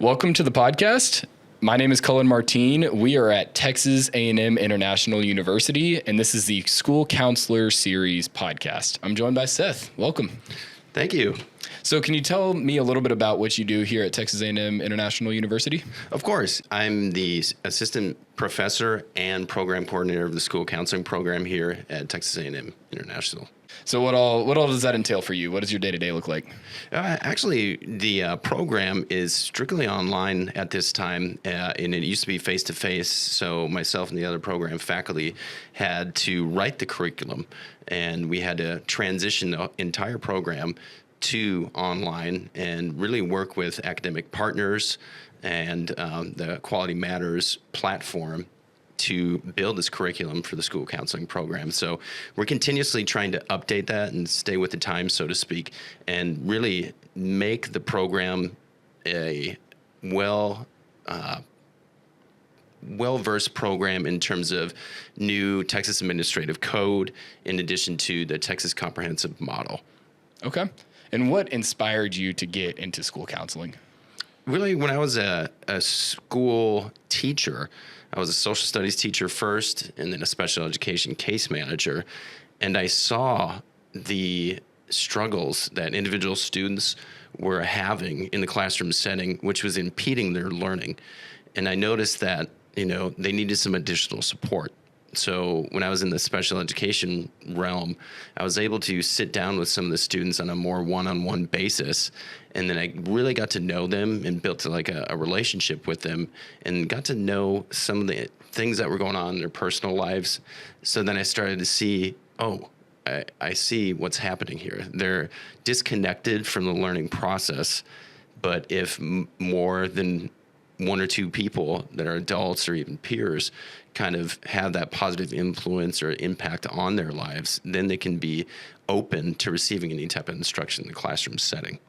Welcome to the podcast. My name is Cullen Martin. We are at Texas A&M International University, and this is the School Counselor Series podcast. I'm joined by Seth. Welcome. Thank you. So can you tell me a little bit about what you do here at Texas A&M International University? Of course. I'm the assistant professor and program coordinator of the school counseling program here at Texas A&M International. So what all does that entail for you? What does your day-to-day look like? Actually, the program is strictly online at this time, and it used to be face-to-face, so myself and the other program faculty had to write the curriculum, and we had to transition the entire program to online and really work with academic partners and the Quality Matters platform to build this curriculum for the school counseling program. So we're continuously trying to update that and stay with the times, so to speak, and really make the program a well-versed program in terms of new Texas administrative code, in addition to the Texas comprehensive model. Okay. And what inspired you to get into school counseling? Really, when I was a school teacher, I was a social studies teacher first and then a special education case manager. And I saw the struggles that individual students were having in the classroom setting, which was impeding their learning. And I noticed that, they needed some additional support. So when I was in the special education realm, I was able to sit down with some of the students on a more one-on-one basis. And then I really got to know them and built like a relationship with them and got to know some of the things that were going on in their personal lives. So then I started to see, I see what's happening here. They're disconnected from the learning process. But if more than one or two people that are adults or even peers kind of have that positive influence or impact on their lives, then they can be open to receiving any type of instruction in the classroom setting.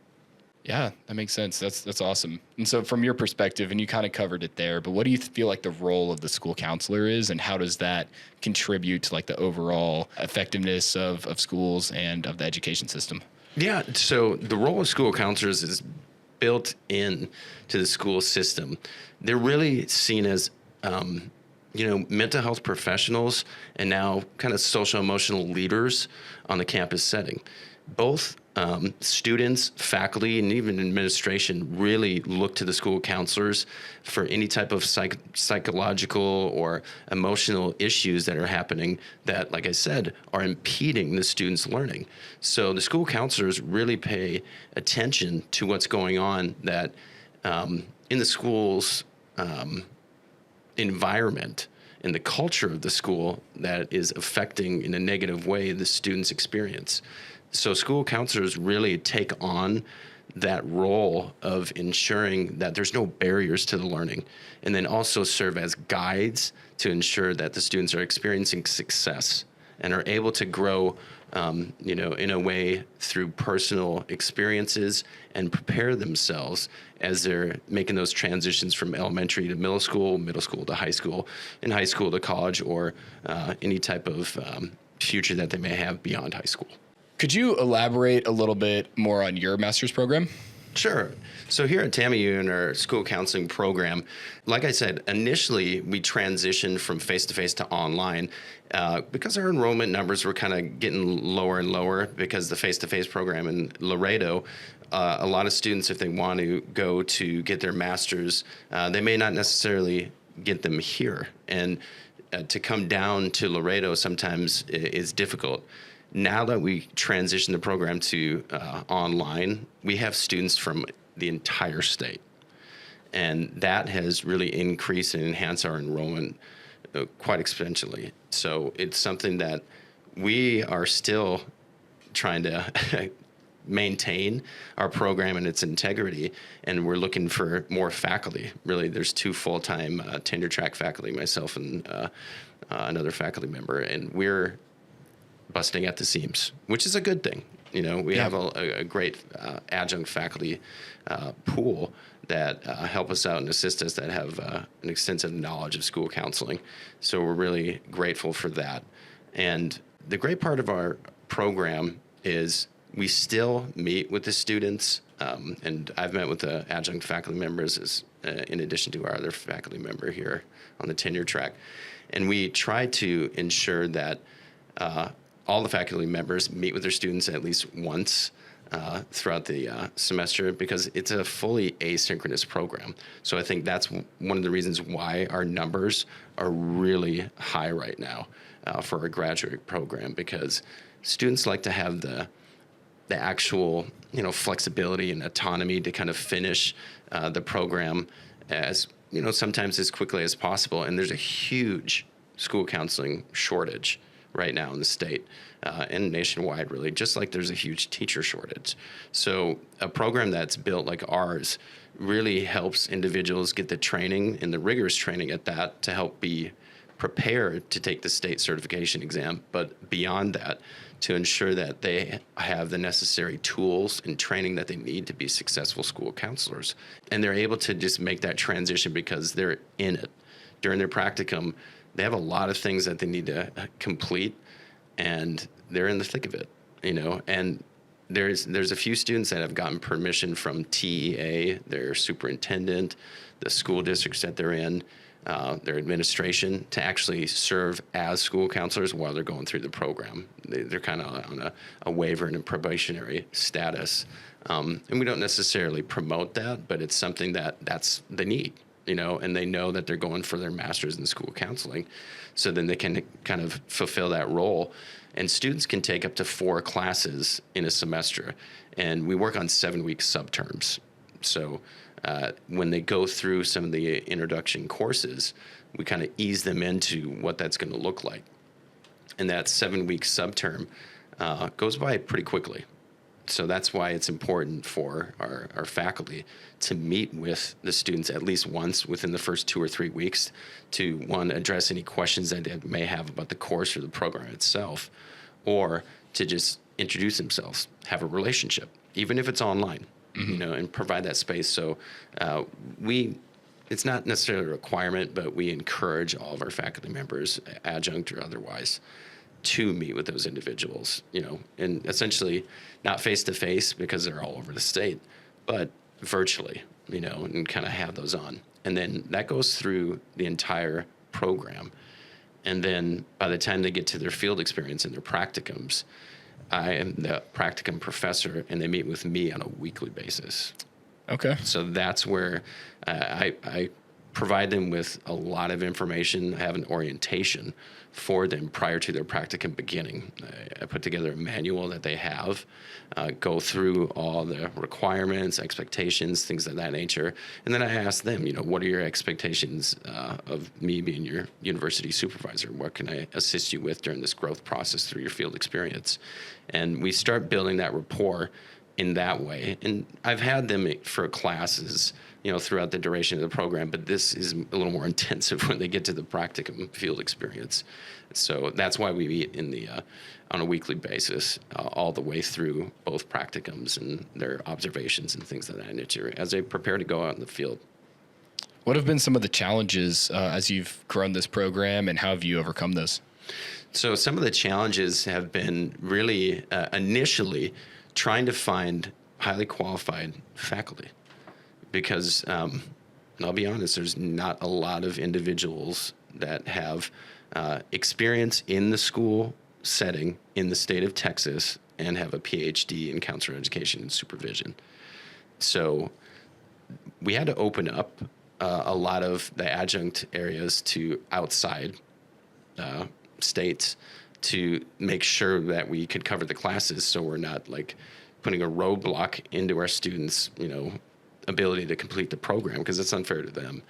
Yeah, that makes sense. That's awesome. And so from your perspective, and you kind of covered it there, but what do you feel like the role of the school counselor is, and how does that contribute to like the overall effectiveness of schools and of the education system? Yeah, so the role of school counselors is built in to the school system. They're really seen as mental health professionals and now kind of social emotional leaders on the campus setting. Both students, faculty, and even administration really look to the school counselors for any type of psychological or emotional issues that are happening that, like I said, are impeding the students' learning. So the school counselors really pay attention to what's going on that in the school's environment, in the culture of the school, that is affecting in a negative way the students' experience. So school counselors really take on that role of ensuring that there's no barriers to the learning, and then also serve as guides to ensure that the students are experiencing success and are able to grow in a way through personal experiences and prepare themselves as they're making those transitions from elementary to middle school to high school, and high school to college, or any type of future that they may have beyond high school. Could you elaborate a little bit more on your master's program? Sure. So here at TAMIU in our school counseling program, like I said, initially we transitioned from face-to-face to online because our enrollment numbers were kind of getting lower and lower because the face-to-face program in Laredo, a lot of students, if they want to go to get their master's, they may not necessarily get them here. And to come down to Laredo sometimes is difficult. Now that we transition the program to online, we have students from the entire state. And that has really increased and enhanced our enrollment quite exponentially. So it's something that we are still trying to maintain our program and its integrity, and we're looking for more faculty. Really, there's 2 full-time tenure track faculty, myself and another faculty member, and we're busting at the seams, which is a good thing. We have a great adjunct faculty pool that help us out and assist us, that have an extensive knowledge of school counseling. So we're really grateful for that. And the great part of our program is We still meet with the students, and I've met with the adjunct faculty members in addition to our other faculty member here on the tenure track. And we try to ensure that all the faculty members meet with their students at least once throughout the semester, because it's a fully asynchronous program. So I think that's one of the reasons why our numbers are really high right now for our graduate program, because students like to have the actual, flexibility and autonomy to kind of finish the program as, sometimes as quickly as possible. And there's a huge school counseling shortage right now in the state and nationwide, really, just like there's a huge teacher shortage. So a program that's built like ours really helps individuals get the training and the rigorous training at that to help be prepared to take the state certification exam, but beyond that, to ensure that they have the necessary tools and training that they need to be successful school counselors. And they're able to just make that transition because they're in it. During their practicum, they have a lot of things that they need to complete, and they're in the thick of it, and there's a few students that have gotten permission from TEA, their superintendent, the school districts that they're in, their administration, to actually serve as school counselors while they're going through the program. They're kind of on a waiver and a probationary status. And we don't necessarily promote that, but it's something that's the need, and they know that they're going for their master's in school counseling. So then they can kind of fulfill that role. And students can take up to 4 classes in a semester. And we work on 7-week subterms. So when they go through some of the introduction courses, we kind of ease them into what that's going to look like. And that 7-week subterm goes by pretty quickly. So that's why it's important for our faculty to meet with the students at least once within the first 2 or 3 weeks to, one, address any questions that they may have about the course or the program itself, or to just introduce themselves, have a relationship, even if it's online. And provide that space. So it's not necessarily a requirement, but we encourage all of our faculty members, adjunct or otherwise, to meet with those individuals, and essentially not face-to-face because they're all over the state, but virtually, and kind of have those on. And then that goes through the entire program. And then by the time they get to their field experience and their practicums, I am the practicum professor, and they meet with me on a weekly basis. Okay. So that's where I provide them with a lot of information. I have an orientation for them prior to their practicum beginning. I put together a manual that they have, go through all the requirements, expectations, things of that nature. And then I ask them, what are your expectations of me being your university supervisor? What can I assist you with during this growth process through your field experience? And we start building that rapport in that way. And I've had them for classes, throughout the duration of the program, but this is a little more intensive when they get to the practicum field experience. So that's why we meet on a weekly basis, all the way through both practicums and their observations and things of that nature as they prepare to go out in the field. What have been some of the challenges as you've grown this program, and how have you overcome those? So some of the challenges have been really initially trying to find highly qualified faculty. Because, and I'll be honest, there's not a lot of individuals that have experience in the school setting in the state of Texas and have a PhD in counselor education and supervision. So we had to open up a lot of the adjunct areas to outside states to make sure that we could cover the classes, so we're not like putting a roadblock into our students, ability to complete the program, because it's unfair to them.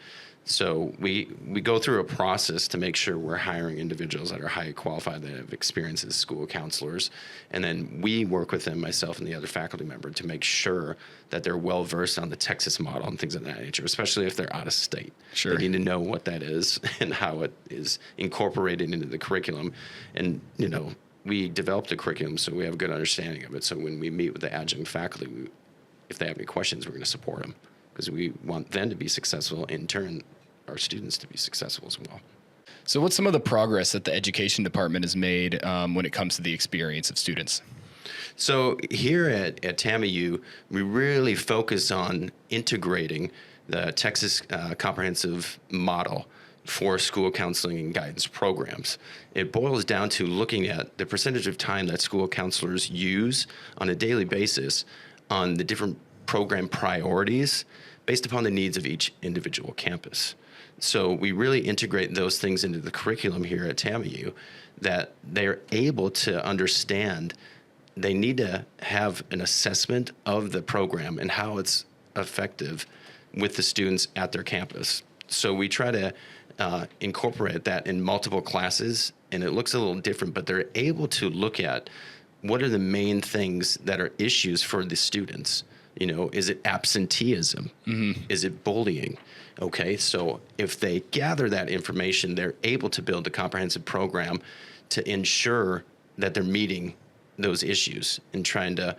So we go through a process to make sure we're hiring individuals that are highly qualified, that have experience as school counselors. And then we work with them, myself and the other faculty member, to make sure that they're well versed on the Texas model and things of that nature, especially if they're out of state. Sure. They need to know what that is and how it is incorporated into the curriculum. And, we developed a curriculum so we have a good understanding of it. So when we meet with the adjunct faculty, if they have any questions, we're going to support them, because we want them to be successful, in turn, our students to be successful as well. So what's some of the progress that the education department has made when it comes to the experience of students? So here at TAMIU, we really focus on integrating the Texas Comprehensive Model for school counseling and guidance programs. It boils down to looking at the percentage of time that school counselors use on a daily basis on the different program priorities based upon the needs of each individual campus. So we really integrate those things into the curriculum here at TAMIU, that they're able to understand they need to have an assessment of the program and how it's effective with the students at their campus. So we try to incorporate that in multiple classes, and it looks a little different, but they're able to look at what are the main things that are issues for the students. You know, is it absenteeism? Mm-hmm. Is it bullying? Okay, so if they gather that information, they're able to build a comprehensive program to ensure that they're meeting those issues and trying to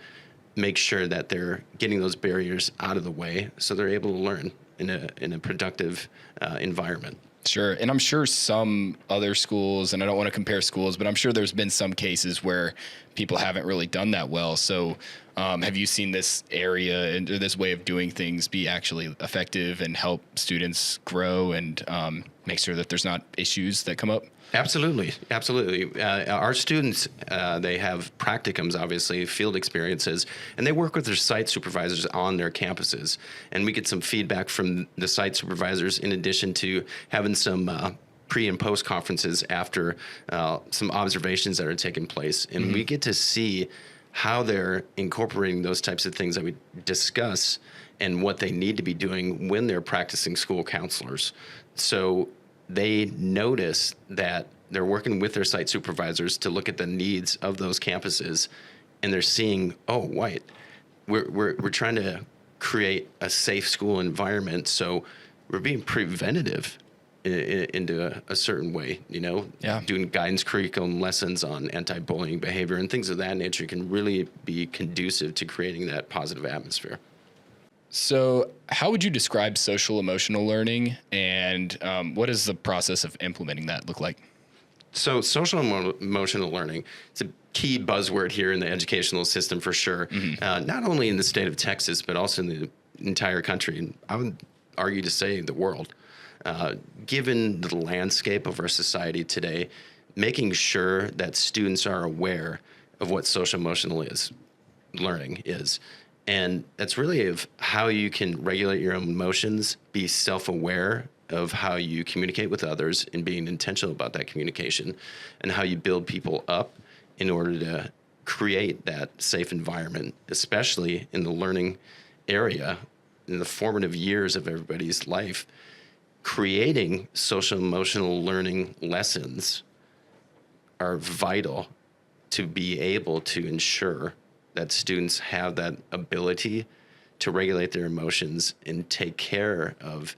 make sure that they're getting those barriers out of the way so they're able to learn in a productive environment. Sure. And I'm sure some other schools, and I don't want to compare schools, but I'm sure there's been some cases where people haven't really done that well. So have you seen this area and this way of doing things be actually effective and help students grow and make sure that there's not issues that come up? Absolutely. Absolutely. Our students, they have practicums, obviously, field experiences, and they work with their site supervisors on their campuses. And we get some feedback from the site supervisors in addition to having some pre and post conferences after some observations that are taking place. And mm-hmm. we get to see how they're incorporating those types of things that we discuss and what they need to be doing when they're practicing school counselors. So they notice that they're working with their site supervisors to look at the needs of those campuses, and they're seeing, oh, wait, we're trying to create a safe school environment, so we're being preventative into a certain way, you know, doing guidance curriculum lessons on anti-bullying behavior and things of that nature can really be conducive to creating that positive atmosphere. So how would you describe social emotional learning, and what does the process of implementing that look like? So social emotional learning, it's a key buzzword here in the educational system for sure, mm-hmm. Not only in the state of Texas, but also in the entire country. And I would argue to say the world. Given the landscape of our society today, making sure that students are aware of what social emotional learning is. And that's really of how you can regulate your own emotions, be self-aware of how you communicate with others and being intentional about that communication, and how you build people up in order to create that safe environment, especially in the learning area, in the formative years of everybody's life. Creating social emotional learning lessons are vital to be able to ensure that students have that ability to regulate their emotions and take care of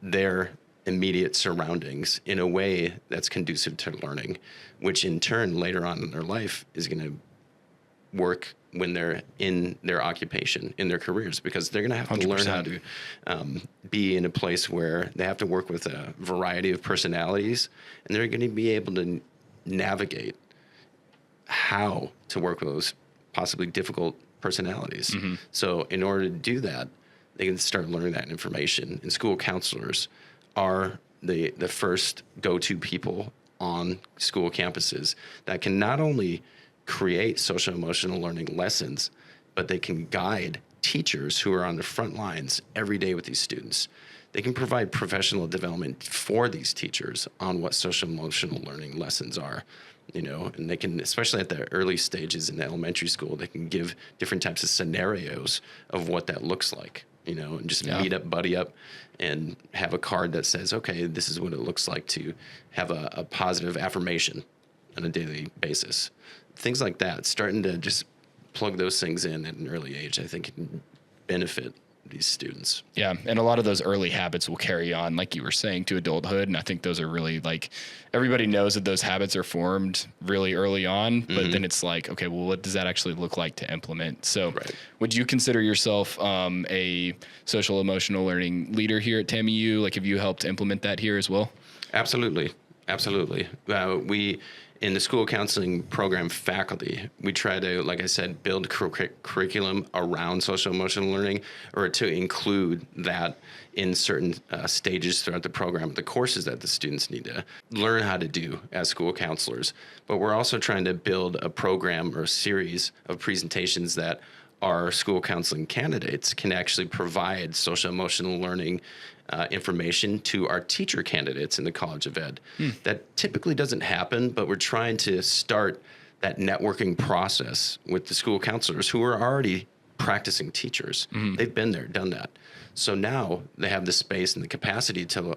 their immediate surroundings in a way that's conducive to learning, which in turn later on in their life is going to work when they're in their occupation, in their careers, because they're going to have 100%. To learn how to be in a place where they have to work with a variety of personalities, and they're going to be able to navigate how to work with those possibly difficult personalities. Mm-hmm. So in order to do that, they can start learning that information. And school counselors are the first go-to people on school campuses that can not only create social emotional learning lessons, but they can guide teachers who are on the front lines every day with these students. They can provide professional development for these teachers on what social emotional learning lessons are. You know, and they can, especially at the early stages in the elementary school, they can give different types of scenarios of what that looks like, you know, and just meet up, buddy up, and have a card that says, okay, this is what it looks like to have a positive affirmation on a daily basis. Things like that, starting to just plug those things in at an early age, I think can benefit these students. Yeah. And a lot of those early habits will carry on, like you were saying, to adulthood. And I think those are really like, everybody knows that those habits are formed really early on, but mm-hmm. then it's like, okay, well, what does that actually look like to implement? So would you consider yourself a social emotional learning leader here at TAMIU? Like, have you helped implement that here as well? Absolutely. Absolutely. We, in the school counseling program faculty, we try to, like I said, build curriculum around social emotional learning, or to include that in certain stages throughout the program, the courses that the students need to learn how to do as school counselors. But we're also trying to build a program or a series of presentations that our school counseling candidates can actually provide social emotional learning information to our teacher candidates in the College of Ed. That typically doesn't happen, but we're trying to start that networking process with the school counselors who are already practicing teachers. They've been there, done that. So now they have the space and the capacity to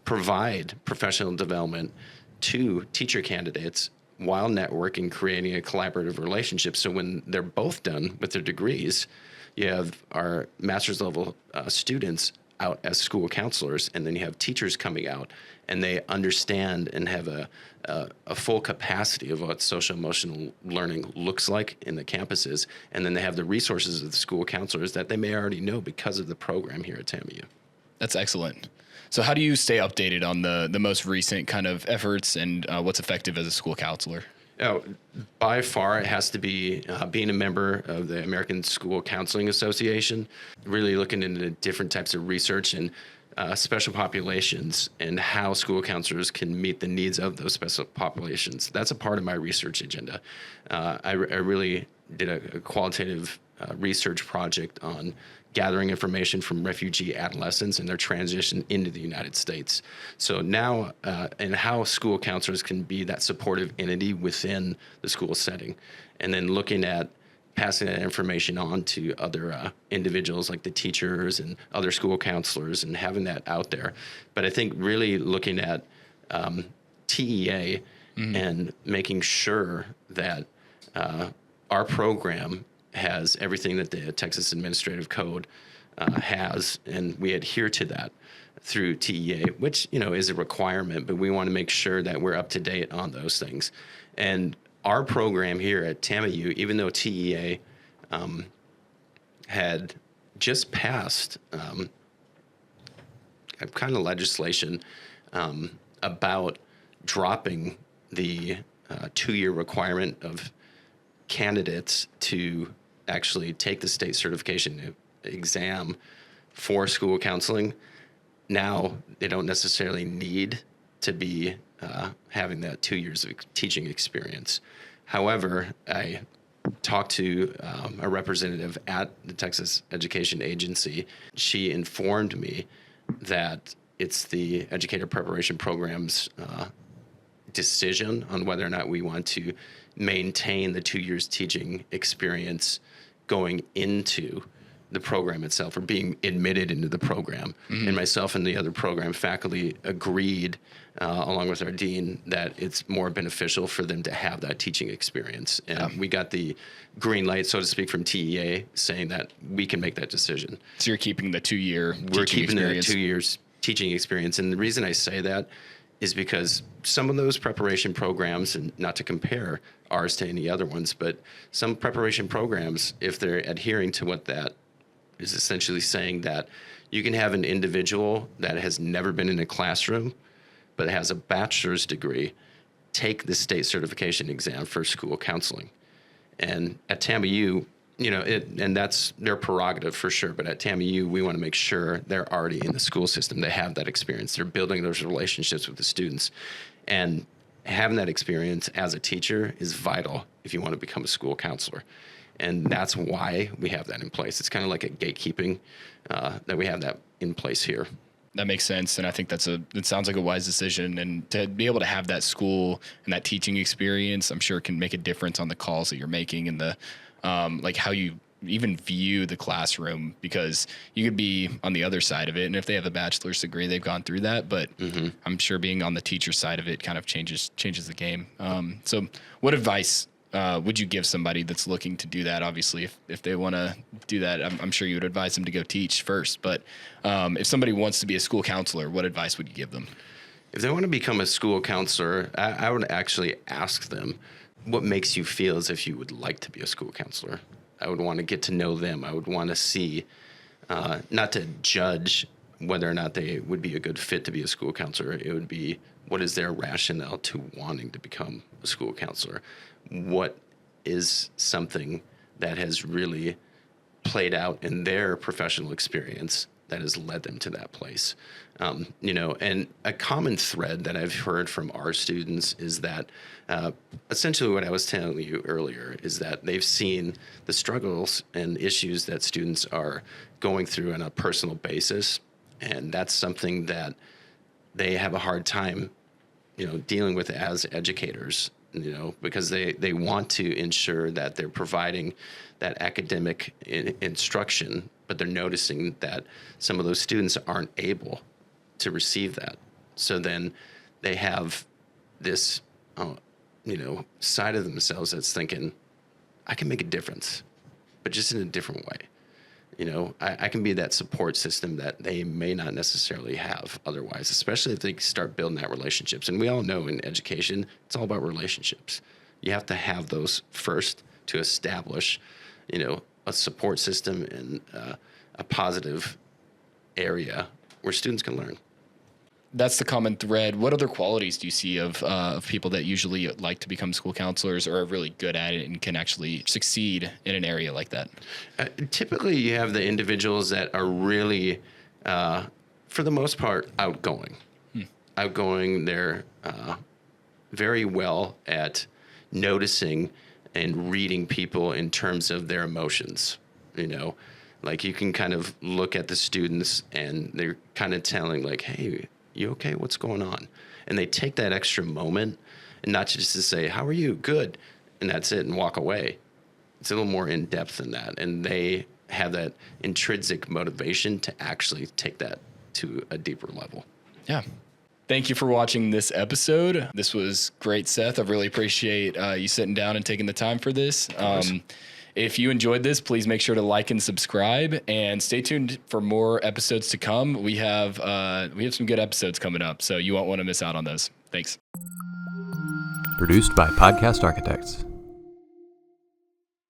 provide professional development to teacher candidates while networking, creating a collaborative relationship. So when they're both done with their degrees, you have our master's level students out as school counselors, and then you have teachers coming out, and they understand and have a full capacity of what social emotional learning looks like in the campuses. And then they have the resources of the school counselors that they may already know because of the program here at TAMIU. That's excellent. So how do you stay updated on the most recent kind of efforts and what's effective as a school counselor? Oh, by far, it has to be being a member of the American School Counseling Association, really looking into different types of research and special populations and how school counselors can meet the needs of those special populations. That's a part of my research agenda. I really did a qualitative research project on gathering information from refugee adolescents and their transition into the United States. So now, and how school counselors can be that supportive entity within the school setting, and then looking at passing that information on to other individuals like the teachers and other school counselors, and having that out there. But I think really looking at TEA and making sure that our program has everything that the Texas Administrative Code has, and we adhere to that through TEA, which, is a requirement, but we want to make sure that we're up to date on those things. And our program here at TAMIU, even though TEA had just passed kind of legislation about dropping the 2-year requirement of candidates to actually take the state certification exam for school counseling. Now they don't necessarily need to be having that 2 years of teaching experience. However, I talked to a representative at the Texas Education Agency. She informed me that it's the Educator Preparation Program's decision on whether or not we want to maintain the 2 years teaching experience going into the program itself, or being admitted into the program. And myself and the other program faculty agreed, along with our dean, that it's more beneficial for them to have that teaching experience. And we got the green light, so to speak, from TEA saying that we can make that decision. So you're keeping the 2-year We're teaching keeping experience. the 2 years teaching experience. And the reason I say that is because some of those preparation programs, and not to compare ours to any other ones, but some preparation programs, if they're adhering to what that is essentially saying, that you can have an individual that has never been in a classroom but has a bachelor's degree take the state certification exam for school counseling. And at TAMIU, and that's their prerogative for sure, but at TAMIU, we want to make sure they're already in the school system. They have that experience. They're building those relationships with the students. And having that experience as a teacher is vital if you want to become a school counselor. And that's why we have that in place. It's kind of like a gatekeeping that we have that in place here. That makes sense. And I think it sounds like a wise decision. And to be able to have that school and that teaching experience, I'm sure can make a difference on the calls that you're making and the, like how you even view the classroom, because you could be on the other side of it. And if they have a bachelor's degree, they've gone through that, but I'm sure being on the teacher side of it kind of changes the game. So what advice would you give somebody that's looking to do that? Obviously, if they want to do that, I'm sure you would advise them to go teach first. But if somebody wants to be a school counselor, what advice would you give them? If they want to become a school counselor, I would actually ask them, what makes you feel as if you would like to be a school counselor? I would want to get to know them. I would want to see, not to judge whether or not they would be a good fit to be a school counselor. It would be what is their rationale to wanting to become a school counselor? What is something that has really played out in their professional experience that has led them to that place? And a common thread that I've heard from our students is that essentially what I was telling you earlier is that they've seen the struggles and issues that students are going through on a personal basis. And that's something that they have a hard time, dealing with as educators, because they want to ensure that they're providing that academic instruction, but they're noticing that some of those students aren't able to receive that. So then they have this, side of themselves that's thinking, I can make a difference, but just in a different way. I can be that support system that they may not necessarily have otherwise, especially if they start building that relationships. And we all know in education, it's all about relationships. You have to have those first to establish, a support system and a positive area where students can learn. That's the common thread. What other qualities do you see of people that usually like to become school counselors or are really good at it and can actually succeed in an area like that? Typically, you have the individuals that are really, for the most part, outgoing. Outgoing, they're very well at noticing and reading people in terms of their emotions. Like you can kind of look at the students and they're kind of telling like, hey, you okay? What's going on? And they take that extra moment and not just to say, how are you? Good. And that's it and walk away. It's a little more in depth than that. And they have that intrinsic motivation to actually take that to a deeper level. Yeah. Thank you for watching this episode. This was great, Seth. I really appreciate you sitting down and taking the time for this. If you enjoyed this, please make sure to like and subscribe, and stay tuned for more episodes to come. We have some good episodes coming up, so you won't want to miss out on those. Thanks. Produced by Podcast Architects.